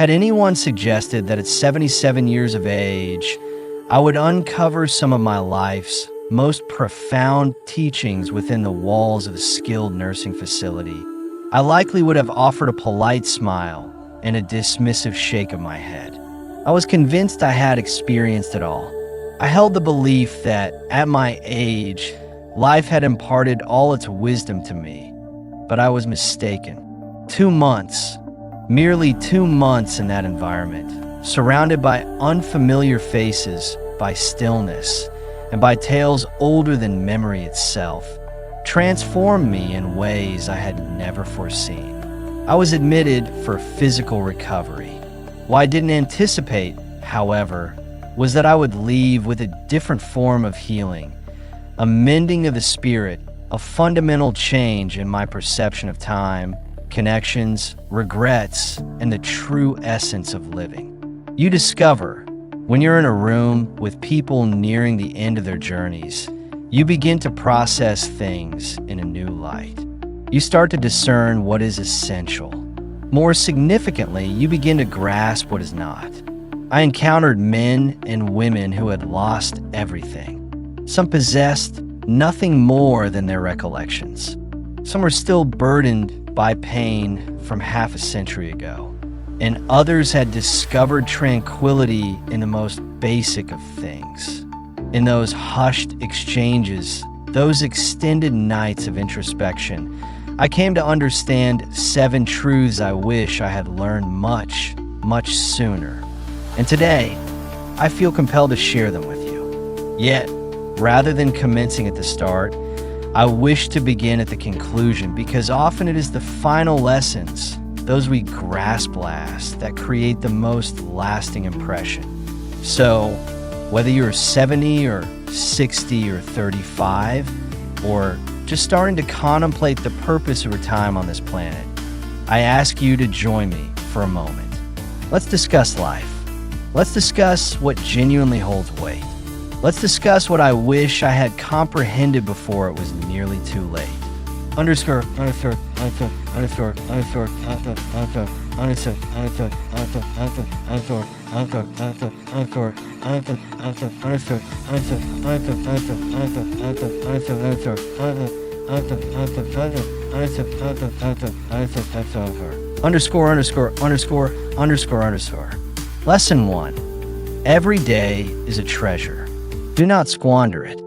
Had anyone suggested that at 77 years of age, I would uncover some of my life's most profound teachings within the walls of a skilled nursing facility, I likely would have offered a polite smile and a dismissive shake of my head. I was convinced I had experienced it all. I held the belief that, at my age, life had imparted all its wisdom to me, but I was mistaken. 2 months, merely 2 months in that environment, surrounded by unfamiliar faces, by stillness, and by tales older than memory itself, transformed me in ways I had never foreseen. I was admitted for physical recovery. What I didn't anticipate, however, was that I would leave with a different form of healing, a mending of the spirit, a fundamental change in my perception of time, connections, regrets, and the true essence of living. You discover, when you're in a room with people nearing the end of their journeys, you begin to process things in a new light. You start to discern what is essential. More significantly, you begin to grasp what is not. I encountered men and women who had lost everything. Some possessed nothing more than their recollections. Some were still burdened by pain from half a century ago. And others had discovered tranquility in the most basic of things. In those hushed exchanges, those extended nights of introspection, I came to understand 7 truths I wish I had learned much, much sooner. And today, I feel compelled to share them with you. Yet, rather than commencing at the start, I wish to begin at the conclusion, because often it is the final lessons, those we grasp last, that create the most lasting impression. So, whether you're 70 or 60 or 35, or just starting to contemplate the purpose of your time on this planet, I ask you to join me for a moment. Let's discuss life. Let's discuss what genuinely holds weight. Let's discuss what I wish I had comprehended before it was nearly too late. Underscore. Lesson 1. Every day is a treasure. Do not squander it.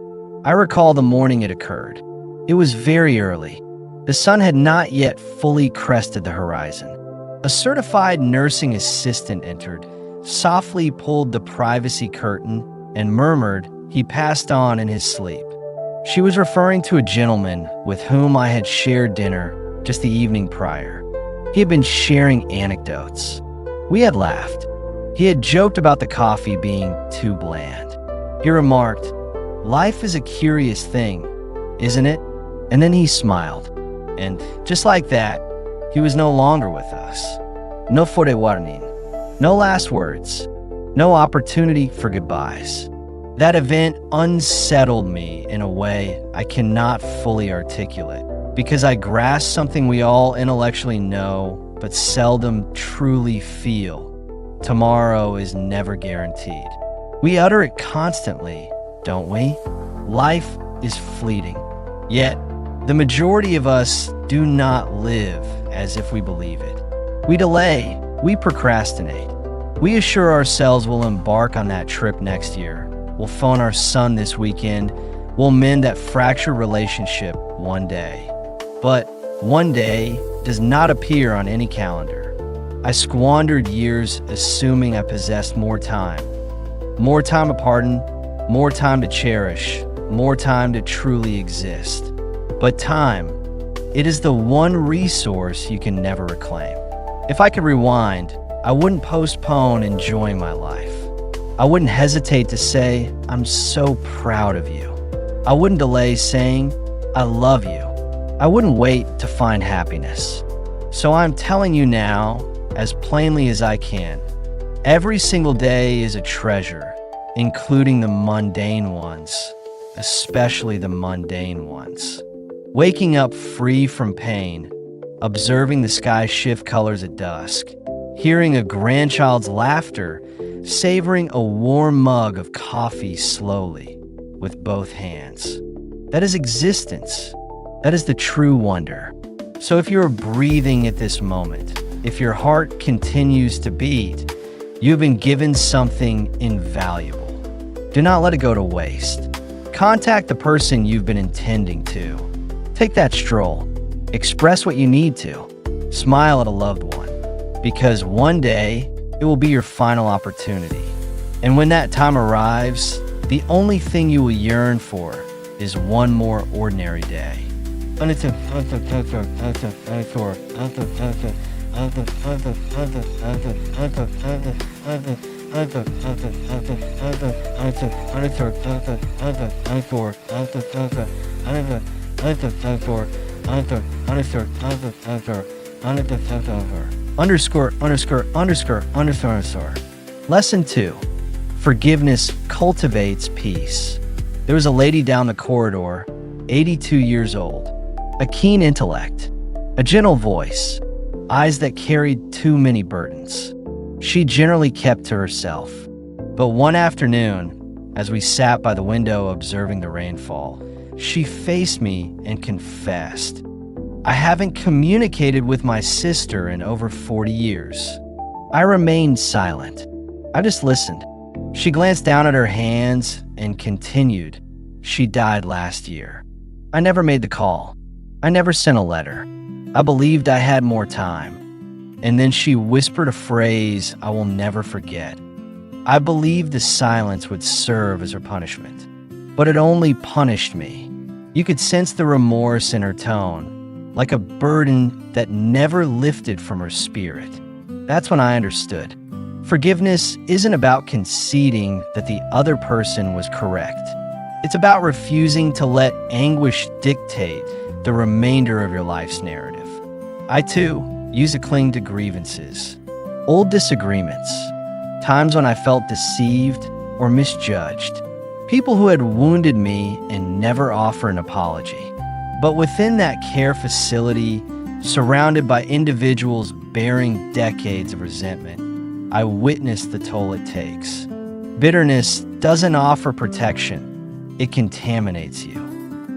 I recall the morning it occurred. It was very early. The sun had not yet fully crested the horizon. A certified nursing assistant entered, softly pulled the privacy curtain, and murmured he passed on in his sleep. She was referring to a gentleman with whom I had shared dinner just the evening prior. He had been sharing anecdotes. We had laughed. He had joked about the coffee being too bland. He remarked, "Life is a curious thing, isn't it?" And then he smiled. And just like that, he was no longer with us. No fore warning. No last words. No opportunity for goodbyes. That event unsettled me in a way I cannot fully articulate, because I grasped something we all intellectually know but seldom truly feel. Tomorrow is never guaranteed. We utter it constantly, don't we? Life is fleeting. Yet, the majority of us do not live as if we believe it. We delay, we procrastinate. We assure ourselves we'll embark on that trip next year. We'll phone our son this weekend. We'll mend that fractured relationship one day. But one day does not appear on any calendar. I squandered years assuming I possessed more time. More time to pardon, more time to cherish, more time to truly exist. But time, it is the one resource you can never reclaim. If I could rewind, I wouldn't postpone enjoying my life. I wouldn't hesitate to say, "I'm so proud of you." I wouldn't delay saying, "I love you." I wouldn't wait to find happiness. So I'm telling you now, as plainly as I can, every single day is a treasure, including the mundane ones, especially the mundane ones. Waking up free from pain, observing the sky shift colors at dusk, hearing a grandchild's laughter, savoring a warm mug of coffee slowly with both hands. That is existence. That is the true wonder. So if you're breathing at this moment, if your heart continues to beat, you've been given something invaluable. Do not let it go to waste. Contact the person you've been intending to. Take that stroll. Express what you need to. Smile at a loved one. Because one day, it will be your final opportunity. And when that time arrives, the only thing you will yearn for is one more ordinary day. Lesson 2. Forgiveness cultivates peace. There was a lady down the corridor, 82 years old, a keen intellect, a gentle voice, eyes that carried too many burdens. She generally kept to herself. But one afternoon, as we sat by the window observing the rainfall, she faced me and confessed, "I haven't communicated with my sister in over 40 years." I remained silent. I just listened. She glanced down at her hands and continued, "She died last year. I never made the call. I never sent a letter. I believed I had more time." And then she whispered a phrase I will never forget. I believed the silence would serve as her punishment, but it only punished me. You could sense the remorse in her tone, like a burden that never lifted from her spirit. That's when I understood. Forgiveness isn't about conceding that the other person was correct. It's about refusing to let anguish dictate the remainder of your life's narrative. I, too, used to cling to grievances, old disagreements, times when I felt deceived or misjudged, people who had wounded me and never offered an apology. But within that care facility, surrounded by individuals bearing decades of resentment, I witnessed the toll it takes. Bitterness doesn't offer protection. It contaminates you.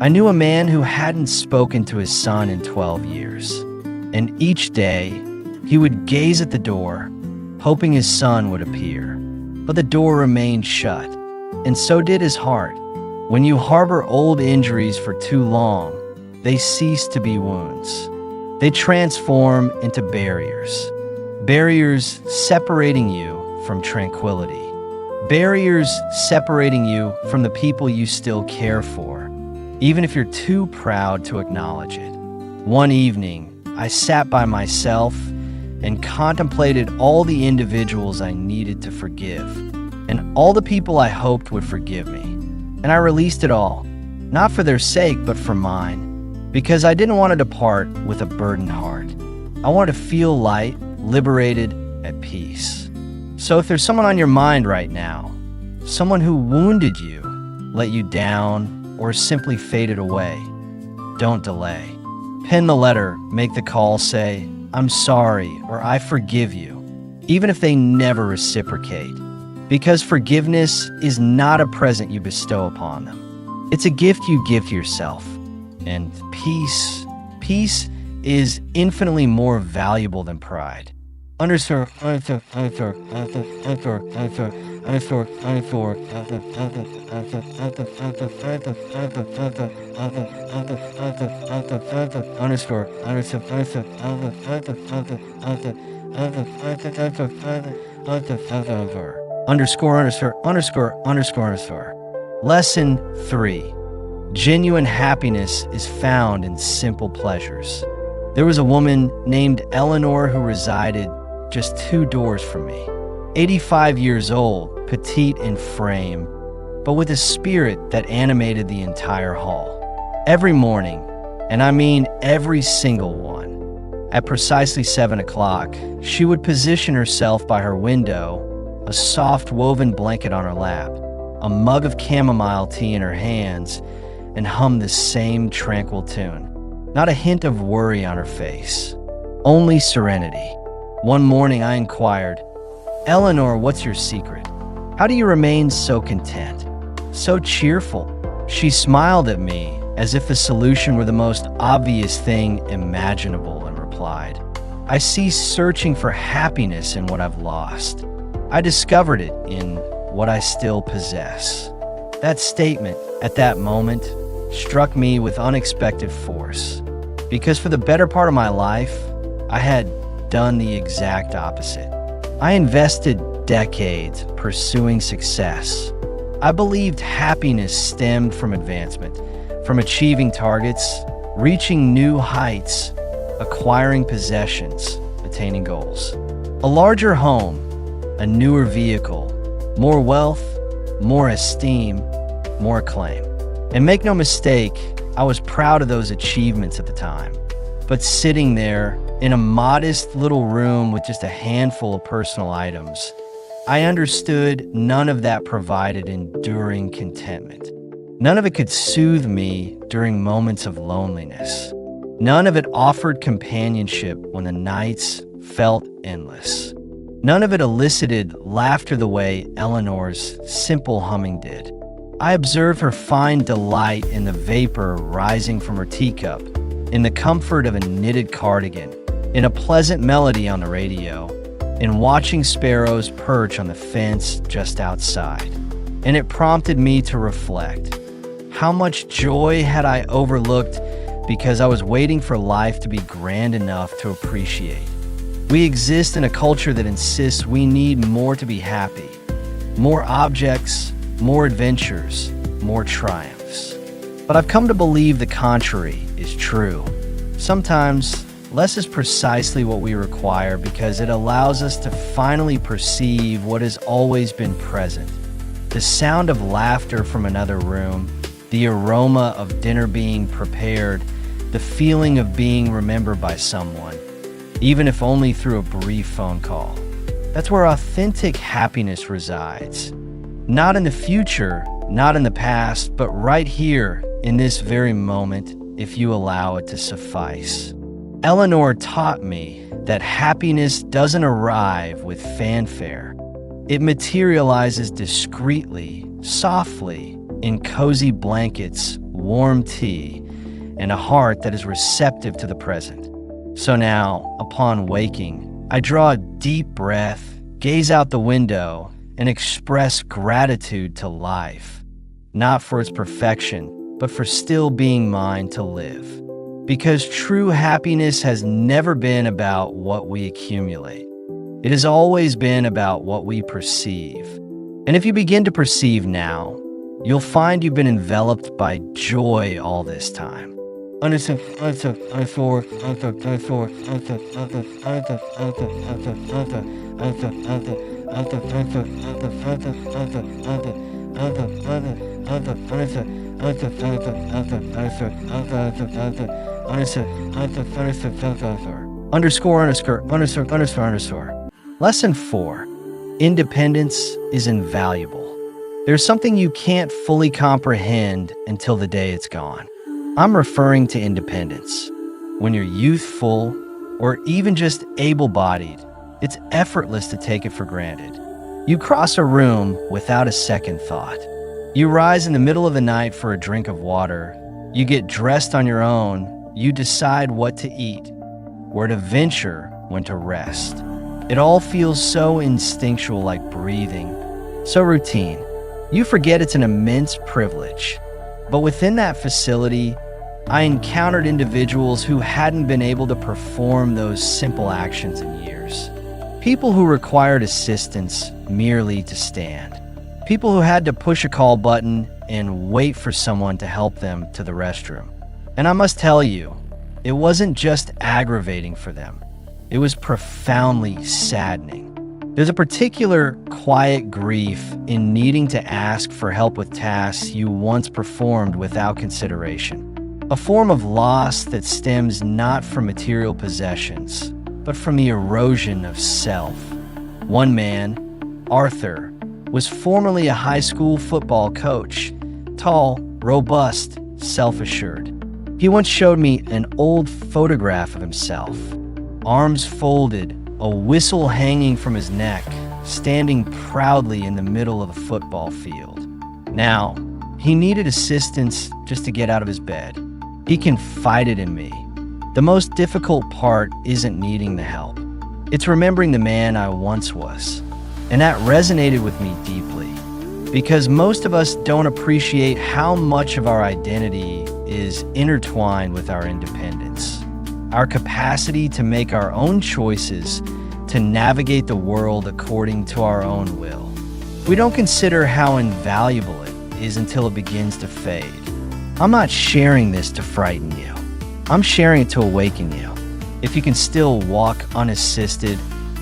I knew a man who hadn't spoken to his son in 12 years. And each day, he would gaze at the door, hoping his son would appear. But the door remained shut, and so did his heart. When you harbor old injuries for too long, they cease to be wounds. They transform into barriers. Barriers separating you from tranquility. Barriers separating you from the people you still care for, even if you're too proud to acknowledge it. One evening, I sat by myself and contemplated all the individuals I needed to forgive, and all the people I hoped would forgive me. And I released it all, not for their sake, but for mine, because I didn't want to depart with a burdened heart. I wanted to feel light, liberated, at peace. So if there's someone on your mind right now, someone who wounded you, let you down, or simply faded away, don't delay. Pen the letter, make the call, say, "I'm sorry," or "I forgive you," even if they never reciprocate. Because forgiveness is not a present you bestow upon them. It's a gift you give to yourself. And peace is infinitely more valuable than pride. Underscore. Lesson 3. Genuine happiness is found in simple pleasures. There was a woman named Eleanor who resided just 2 doors from me. 85 years old, petite in frame, but with a spirit that animated the entire hall. Every morning, and I mean every single one, at precisely 7 o'clock, she would position herself by her window, a soft woven blanket on her lap, a mug of chamomile tea in her hands, and hum the same tranquil tune. Not a hint of worry on her face, only serenity. One morning I inquired, "Eleanor, what's your secret? How do you remain so content, so cheerful?" She smiled at me as if the solution were the most obvious thing imaginable and replied, "I cease searching for happiness in what I've lost. I discovered it in what I still possess." That statement, at that moment, struck me with unexpected force, because for the better part of my life, I had done the exact opposite. I invested decades pursuing success. I believed happiness stemmed from advancement, from achieving targets, reaching new heights, acquiring possessions, attaining goals. A larger home, a newer vehicle, more wealth, more esteem, more acclaim. And make no mistake, I was proud of those achievements at the time. But sitting there in a modest little room with just a handful of personal items, I understood none of that provided enduring contentment. None of it could soothe me during moments of loneliness. None of it offered companionship when the nights felt endless. None of it elicited laughter the way Eleanor's simple humming did. I observed her find delight in the vapor rising from her teacup, in the comfort of a knitted cardigan, in a pleasant melody on the radio, in watching sparrows perch on the fence just outside. And it prompted me to reflect. How much joy had I overlooked because I was waiting for life to be grand enough to appreciate? We exist in a culture that insists we need more to be happy. More objects, more adventures, more triumphs. But I've come to believe the contrary is true. Sometimes, less is precisely what we require because it allows us to finally perceive what has always been present. The sound of laughter from another room, the aroma of dinner being prepared, the feeling of being remembered by someone, even if only through a brief phone call. That's where authentic happiness resides. Not in the future, not in the past, but right here in this very moment, if you allow it to suffice. Eleanor taught me that happiness doesn't arrive with fanfare. It materializes discreetly, softly, in cozy blankets, warm tea, and a heart that is receptive to the present. So now, upon waking, I draw a deep breath, gaze out the window, and express gratitude to life, not for its perfection, but for still being mine to live. Because true happiness has never been about what we accumulate. It has always been about what we perceive. And if you begin to perceive now, you'll find you've been enveloped by joy all this time. Lesson 4. Independence is invaluable. There's something you can't fully comprehend until the day it's gone. I'm referring to independence. When you're youthful or even just able-bodied, it's effortless to take it for granted. You cross a room without a second thought. You rise in the middle of the night for a drink of water. You get dressed on your own. You decide what to eat, where to venture, when to rest. It all feels so instinctual, like breathing, so routine. You forget it's an immense privilege. But within that facility, I encountered individuals who hadn't been able to perform those simple actions in years. People who required assistance merely to stand. People who had to push a call button and wait for someone to help them to the restroom. And I must tell you, it wasn't just aggravating for them. It was profoundly saddening. There's a particular quiet grief in needing to ask for help with tasks you once performed without consideration. A form of loss that stems not from material possessions, but from the erosion of self. One man, Arthur, was formerly a high school football coach, tall, robust, self-assured. He once showed me an old photograph of himself, arms folded, a whistle hanging from his neck, standing proudly in the middle of a football field. Now, he needed assistance just to get out of his bed. He confided in me. The most difficult part isn't needing the help. It's remembering the man I once was. And that resonated with me deeply, because most of us don't appreciate how much of our identity is intertwined with our independence. Our capacity to make our own choices, to navigate the world according to our own will. We don't consider how invaluable it is until it begins to fade. I'm not sharing this to frighten you. I'm sharing it to awaken you. If you can still walk unassisted,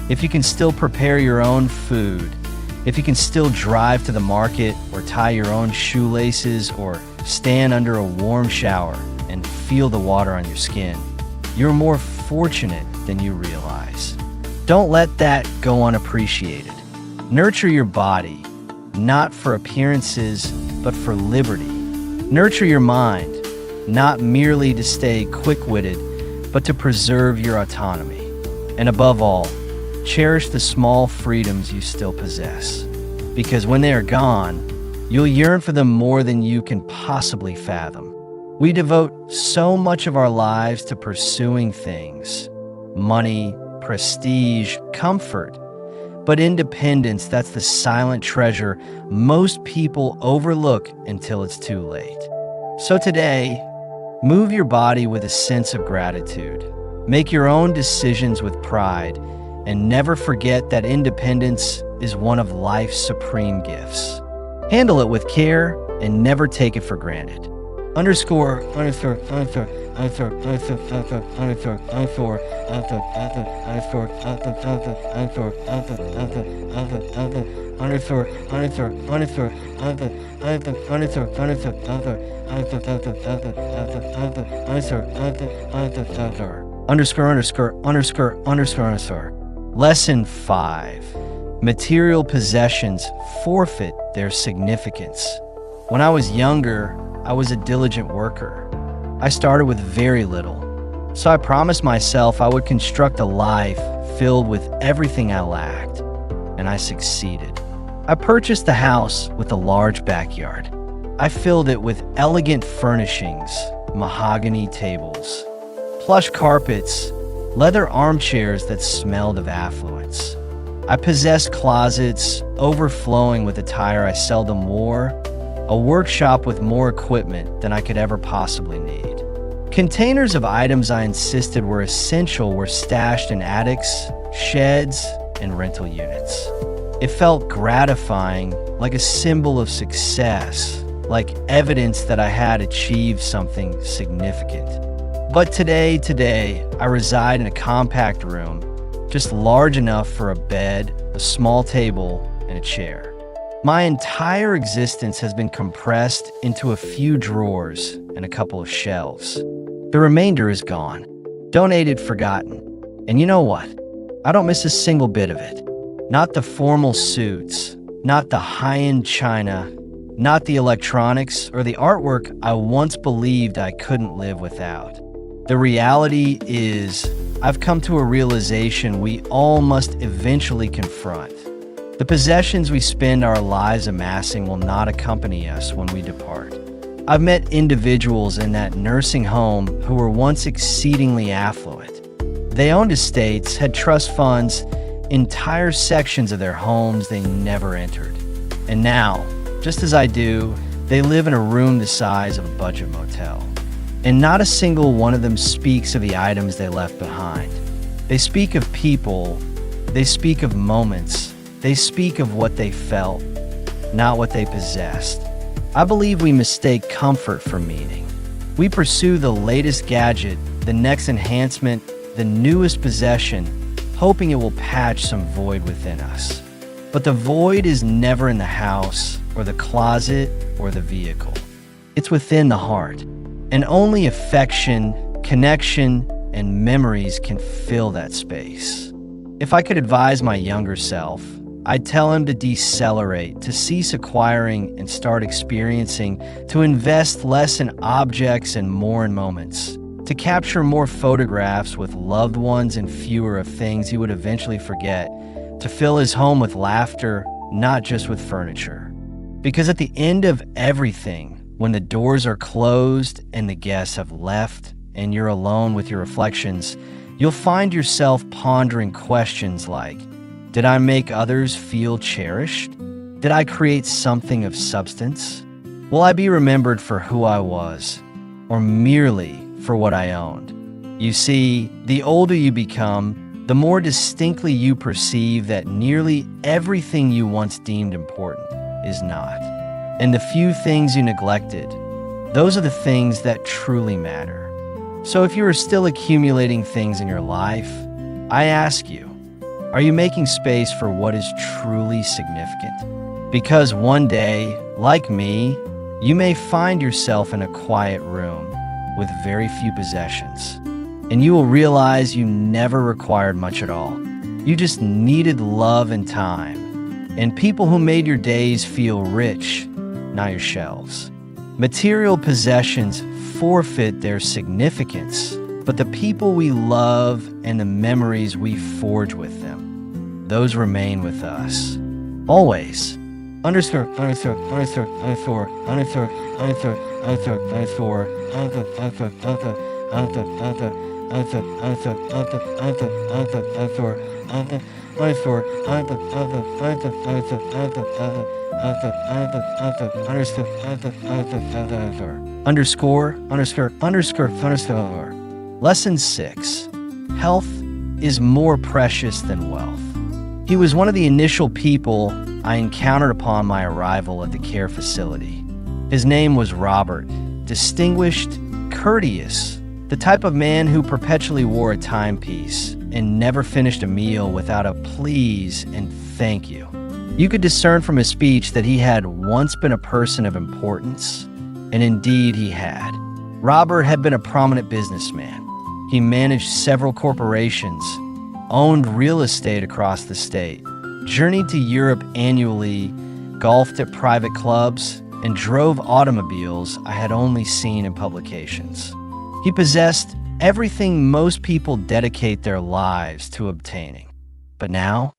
if you can still prepare your own food, if you can still drive to the market or tie your own shoelaces or stand under a warm shower and feel the water on your skin, you're more fortunate than you realize. Don't let that go unappreciated. Nurture your body, not for appearances, but for liberty. Nurture your mind, not merely to stay quick-witted, but to preserve your autonomy. And above all, cherish the small freedoms you still possess. Because when they are gone, you'll yearn for them more than you can possibly fathom. We devote so much of our lives to pursuing things: money, prestige, comfort. But independence, that's the silent treasure most people overlook until it's too late. So today, move your body with a sense of gratitude. Make your own decisions with pride, and never forget that independence is one of life's supreme gifts. Handle it with care and never take it for granted. Underscore Lesson 5. Material possessions forfeit their significance. When I was younger, I was a diligent worker. I started with very little, so I promised myself I would construct a life filled with everything I lacked, and I succeeded. I purchased a house with a large backyard. I filled it with elegant furnishings, mahogany tables, plush carpets, leather armchairs that smelled of affluence. I possessed closets overflowing with attire I seldom wore, a workshop with more equipment than I could ever possibly need. Containers of items I insisted were essential were stashed in attics, sheds, and rental units. It felt gratifying, like a symbol of success, like evidence that I had achieved something significant. But today, I reside in a compact room, just large enough for a bed, a small table, and a chair. My entire existence has been compressed into a few drawers and a couple of shelves. The remainder is gone, donated, forgotten. And you know what? I don't miss a single bit of it. Not the formal suits, not the high-end china, not the electronics or the artwork I once believed I couldn't live without. The reality is, I've come to a realization we all must eventually confront. The possessions we spend our lives amassing will not accompany us when we depart. I've met individuals in that nursing home who were once exceedingly affluent. They owned estates, had trust funds, entire sections of their homes they never entered. And now, just as I do, they live in a room the size of a budget motel. And not a single one of them speaks of the items they left behind. They speak of people, they speak of moments, they speak of what they felt, not what they possessed. I believe we mistake comfort for meaning. We pursue the latest gadget, the next enhancement, the newest possession, hoping it will patch some void within us. But the void is never in the house or the closet or the vehicle. It's within the heart. And only affection, connection, and memories can fill that space. If I could advise my younger self, I'd tell him to decelerate, to cease acquiring and start experiencing, to invest less in objects and more in moments, to capture more photographs with loved ones and fewer of things he would eventually forget, to fill his home with laughter, not just with furniture. Because at the end of everything, when the doors are closed and the guests have left and you're alone with your reflections, you'll find yourself pondering questions like, did I make others feel cherished? Did I create something of substance? Will I be remembered for who I was, or merely for what I owned? You see, the older you become, the more distinctly you perceive that nearly everything you once deemed important is not. And the few things you neglected, those are the things that truly matter. So if you are still accumulating things in your life, I ask you, are you making space for what is truly significant? Because one day, like me, you may find yourself in a quiet room with very few possessions, and you will realize you never required much at all. You just needed love and time, and people who made your days feel rich, not your shelves. Material possessions forfeit their significance, but the people we love and the memories we forge with them, those remain with us. Always. Underscore. Lesson 6. Health is more precious than wealth. He was one of the initial people I encountered upon my arrival at the care facility. His name was Robert, distinguished, courteous, the type of man who perpetually wore a timepiece and never finished a meal without a please and thank you. You could discern from his speech that he had once been a person of importance, and indeed he had. Robert had been a prominent businessman. He managed several corporations, owned real estate across the state, journeyed to Europe annually, golfed at private clubs, and drove automobiles I had only seen in publications. He possessed everything most people dedicate their lives to obtaining. But now,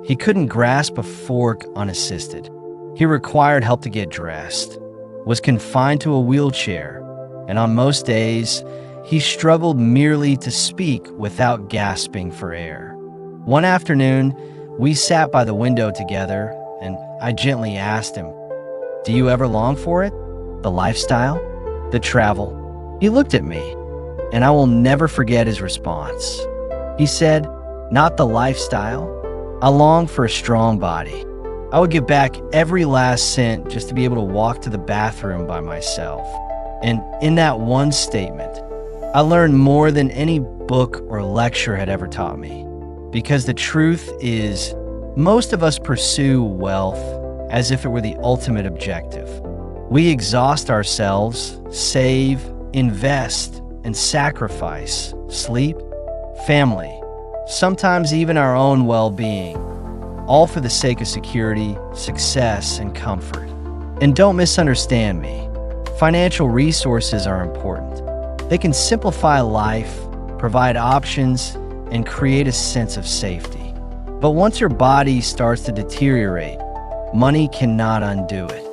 he couldn't grasp a fork unassisted. He required help to get dressed, was confined to a wheelchair, and on most days, he struggled merely to speak without gasping for air. One afternoon, we sat by the window together, and I gently asked him, "Do you ever long for it? The lifestyle? The travel?" He looked at me, and I will never forget his response. He said, "Not the lifestyle. I long for a strong body. I would give back every last cent just to be able to walk to the bathroom by myself." And in that one statement, I learned more than any book or lecture had ever taught me. Because the truth is, most of us pursue wealth as if it were the ultimate objective. We exhaust ourselves, save, invest, and sacrifice sleep, family, sometimes even our own well-being, all for the sake of security, success, and comfort. And don't misunderstand me. Financial resources are important. They can simplify life, provide options, and create a sense of safety. But once your body starts to deteriorate, money cannot undo it.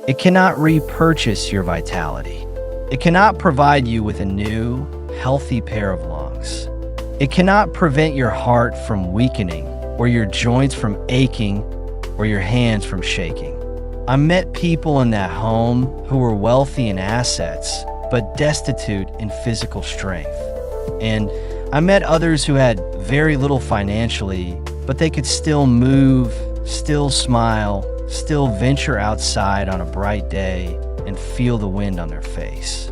It cannot repurchase your vitality. It cannot provide you with a new, healthy pair of lungs. It cannot prevent your heart from weakening, or your joints from aching, or your hands from shaking. I met people in that home who were wealthy in assets, but destitute in physical strength. And I met others who had very little financially, but they could still move, still smile, still venture outside on a bright day and feel the wind on their face.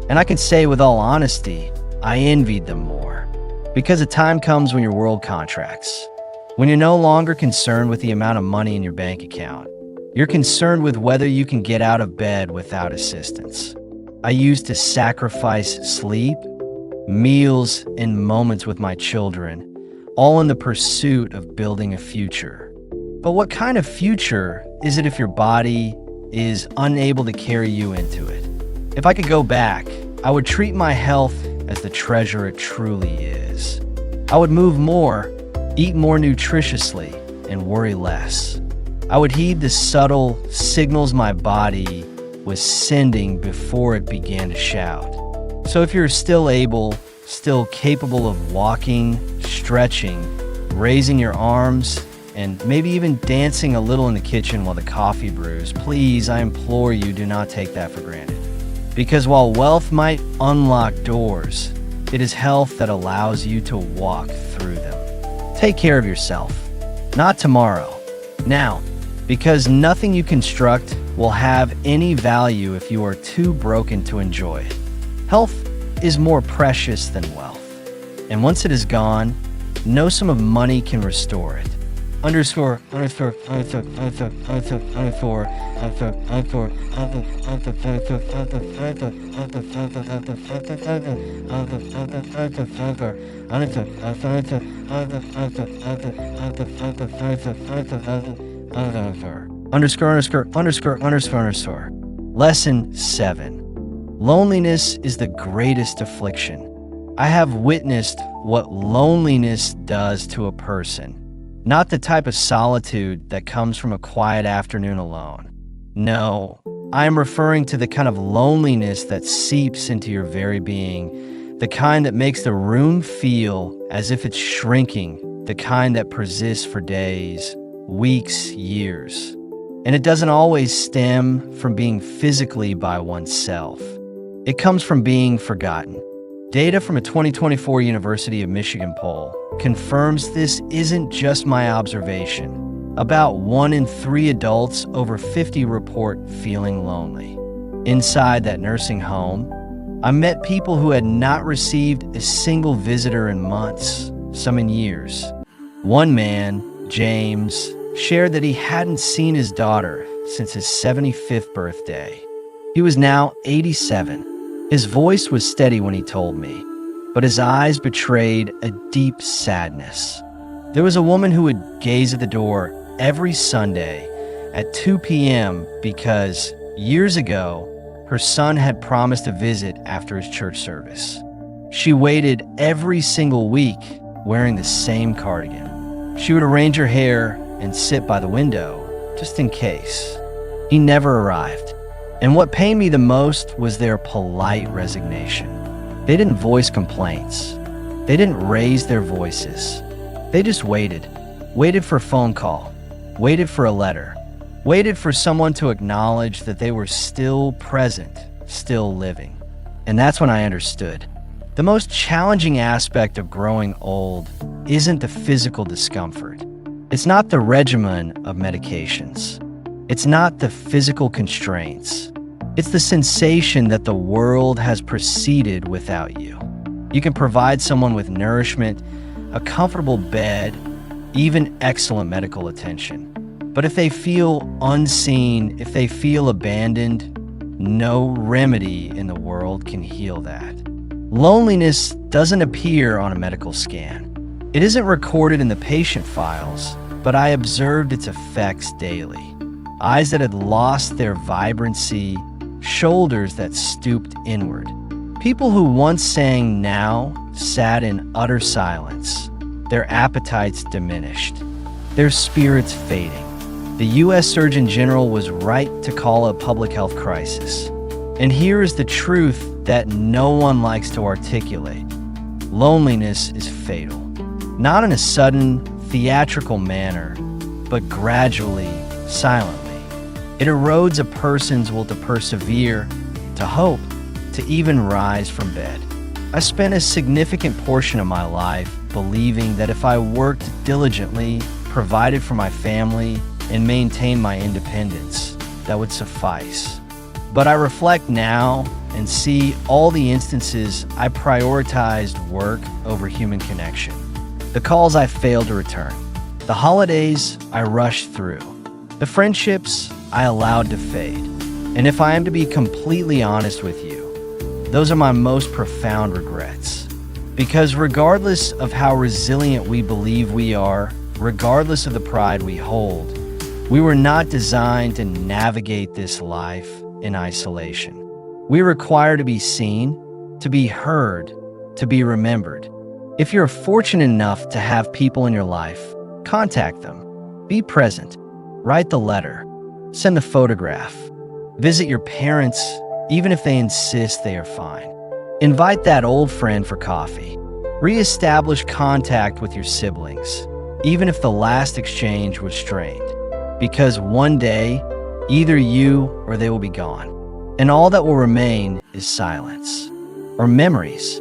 And I can say with all honesty, I envied them more. Because a time comes when your world contracts. When you're no longer concerned with the amount of money in your bank account. You're concerned with whether you can get out of bed without assistance. I used to sacrifice sleep, meals, and moments with my children, all in the pursuit of building a future. But what kind of future is it if your body is unable to carry you into it? If I could go back, I would treat my health as the treasure it truly is. I would move more, eat more nutritiously, and worry less. I would heed the subtle signals my body was sending before it began to shout. So if you're still able, still capable of walking, stretching, raising your arms, and maybe even dancing a little in the kitchen while the coffee brews, please, I implore you, do not take that for granted. Because while wealth might unlock doors, it is health that allows you to walk through them. Take care of yourself. Not tomorrow. Now. Because nothing you construct will have any value if you are too broken to enjoy it. Health is more precious than wealth. And once it is gone, no sum of money can restore it. Underscore. Lesson 7. Loneliness is the greatest affliction. I have witnessed what loneliness does to a person. Not the type of solitude that comes from a quiet afternoon alone. No, I am referring to the kind of loneliness that seeps into your very being, the kind that makes the room feel as if it's shrinking, the kind that persists for days, weeks, years. And it doesn't always stem from being physically by oneself. It comes from being forgotten. Data from a 2024 University of Michigan poll confirms this isn't just my observation. About 1 in 3 adults over 50 report feeling lonely. Inside that nursing home, I met people who had not received a single visitor in months, some in years. One man, James, shared that he hadn't seen his daughter since his 75th birthday. He was now 87. His voice was steady when he told me, but his eyes betrayed a deep sadness. There was a woman who would gaze at the door every Sunday at 2 p.m. because years ago, her son had promised a visit after his church service. She waited every single week wearing the same cardigan. She would arrange her hair and sit by the window, just in case. He never arrived. And what pained me the most was their polite resignation. They didn't voice complaints. They didn't raise their voices. They just waited. Waited for a phone call. Waited for a letter. Waited for someone to acknowledge that they were still present, still living. And that's when I understood. The most challenging aspect of growing old isn't the physical discomfort. It's not the regimen of medications. It's not the physical constraints. It's the sensation that the world has proceeded without you. You can provide someone with nourishment, a comfortable bed, even excellent medical attention. But if they feel unseen, if they feel abandoned, no remedy in the world can heal that. Loneliness doesn't appear on a medical scan. It isn't recorded in the patient files, but I observed its effects daily. Eyes that had lost their vibrancy, shoulders that stooped inward. People who once sang now sat in utter silence, their appetites diminished, their spirits fading. The U.S. Surgeon General was right to call a public health crisis. And here is the truth that no one likes to articulate. Loneliness is fatal. Not in a sudden, theatrical manner, but gradually, silently. It erodes a person's will to persevere, to hope, to even rise from bed. I spent a significant portion of my life believing that if I worked diligently, provided for my family, and maintained my independence, that would suffice. But I reflect now and see all the instances I prioritized work over human connection. The calls I failed to return. The holidays I rushed through. The friendships I allowed to fade. And if I am to be completely honest with you, those are my most profound regrets. Because regardless of how resilient we believe we are, regardless of the pride we hold, we were not designed to navigate this life in isolation. We require to be seen, to be heard, to be remembered. If you're fortunate enough to have people in your life, contact them. Be present. Write the letter. Send the photograph. Visit your parents, even if they insist they are fine. Invite that old friend for coffee. Re-establish contact with your siblings, even if the last exchange was strained. Because one day, either you or they will be gone, and all that will remain is silence or memories.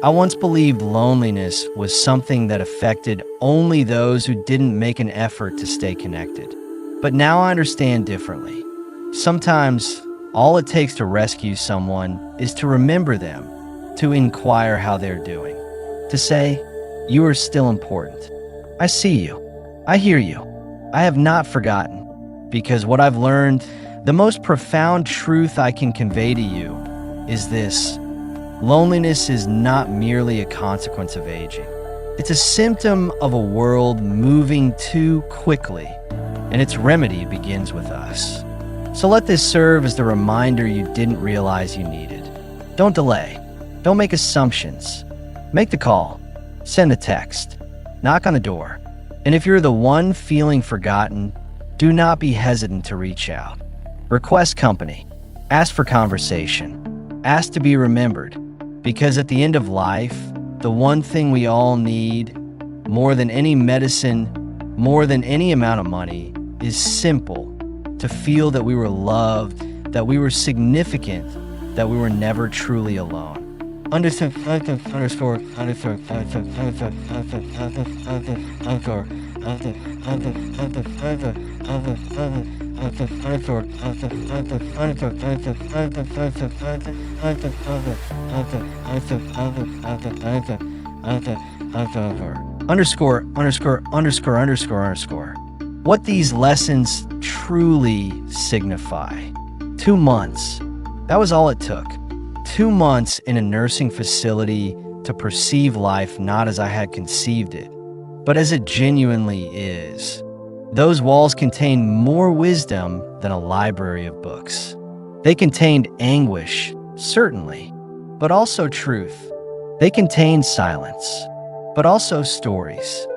I once believed loneliness was something that affected only those who didn't make an effort to stay connected. But now I understand differently. Sometimes, all it takes to rescue someone is to remember them, to inquire how they're doing, to say, "You are still important. I see you. I hear you. I have not forgotten." Because what I've learned, the most profound truth I can convey to you is this: loneliness is not merely a consequence of aging. It's a symptom of a world moving too quickly, and its remedy begins with us. So let this serve as the reminder you didn't realize you needed. Don't delay. Don't make assumptions. Make the call. Send a text. Knock on the door. And if you're the one feeling forgotten, do not be hesitant to reach out. Request company. Ask for conversation. Ask to be remembered. Because at the end of life, the one thing we all need, more than any medicine, more than any amount of money, is simple: to feel that we were loved, that we were significant, that we were never truly alone. What these lessons truly signify. 2 months. That was all it took. 2 months in a nursing facility to perceive life not as I had conceived it, but as it genuinely is. Those walls contained more wisdom than a library of books. They contained anguish, certainly, but also truth. They contained silence, but also stories.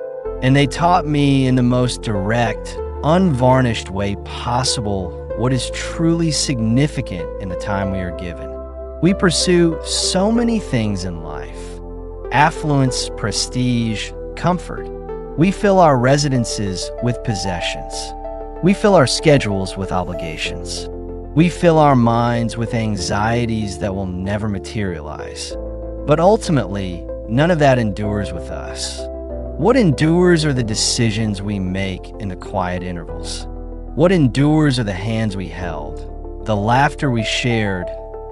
And they taught me in the most direct, unvarnished way possible what is truly significant in the time we are given. We pursue so many things in life: affluence, prestige, comfort. We fill our residences with possessions. We fill our schedules with obligations. We fill our minds with anxieties that will never materialize. But ultimately, none of that endures with us. What endures are the decisions we make in the quiet intervals. What endures are the hands we held, the laughter we shared,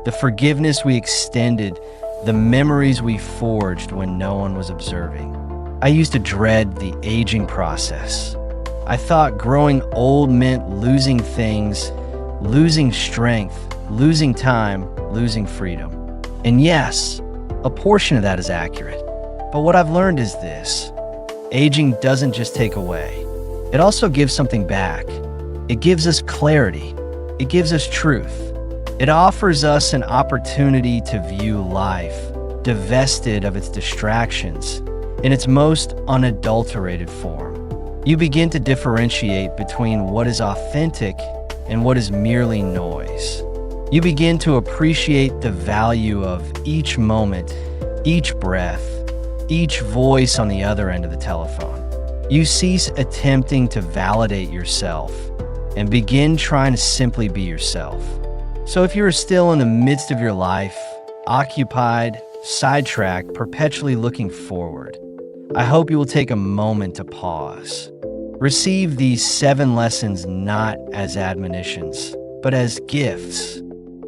the forgiveness we extended, the memories we forged when no one was observing. I used to dread the aging process. I thought growing old meant losing things, losing strength, losing time, losing freedom. And yes, a portion of that is accurate. But what I've learned is this: aging doesn't just take away. It also gives something back. It gives us clarity. It gives us truth. It offers us an opportunity to view life, divested of its distractions, in its most unadulterated form. You begin to differentiate between what is authentic and what is merely noise. You begin to appreciate the value of each moment, each breath, each voice on the other end of the telephone. You cease attempting to validate yourself and begin trying to simply be yourself. So if you are still in the midst of your life, occupied, sidetracked, perpetually looking forward, I hope you will take a moment to pause. Receive these 7 lessons not as admonitions, but as gifts.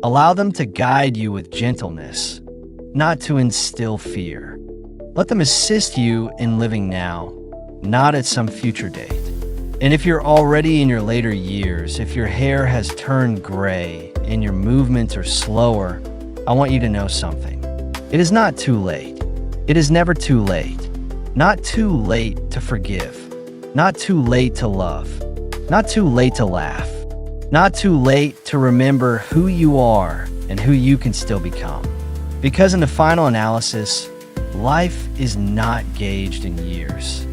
Allow them to guide you with gentleness, not to instill fear. Let them assist you in living now, not at some future date. And if you're already in your later years, if your hair has turned gray and your movements are slower, I want you to know something. It is not too late. It is never too late. Not too late to forgive. Not too late to love. Not too late to laugh. Not too late to remember who you are and who you can still become. Because in the final analysis, life is not gauged in years.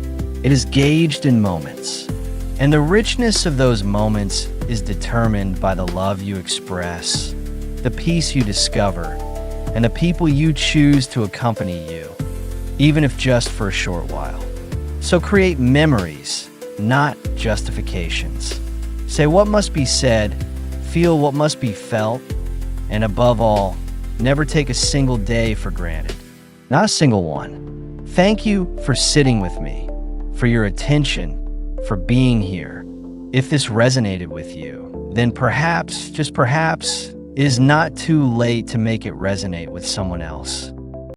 It is gauged in moments. And the richness of those moments is determined by the love you express, the peace you discover, and the people you choose to accompany you, even if just for a short while. So create memories, not justifications. Say what must be said, feel what must be felt, and above all, never take a single day for granted. Not a single one. Thank you for sitting with me, for your attention, for being here. If this resonated with you, then perhaps, just perhaps, it is not too late to make it resonate with someone else.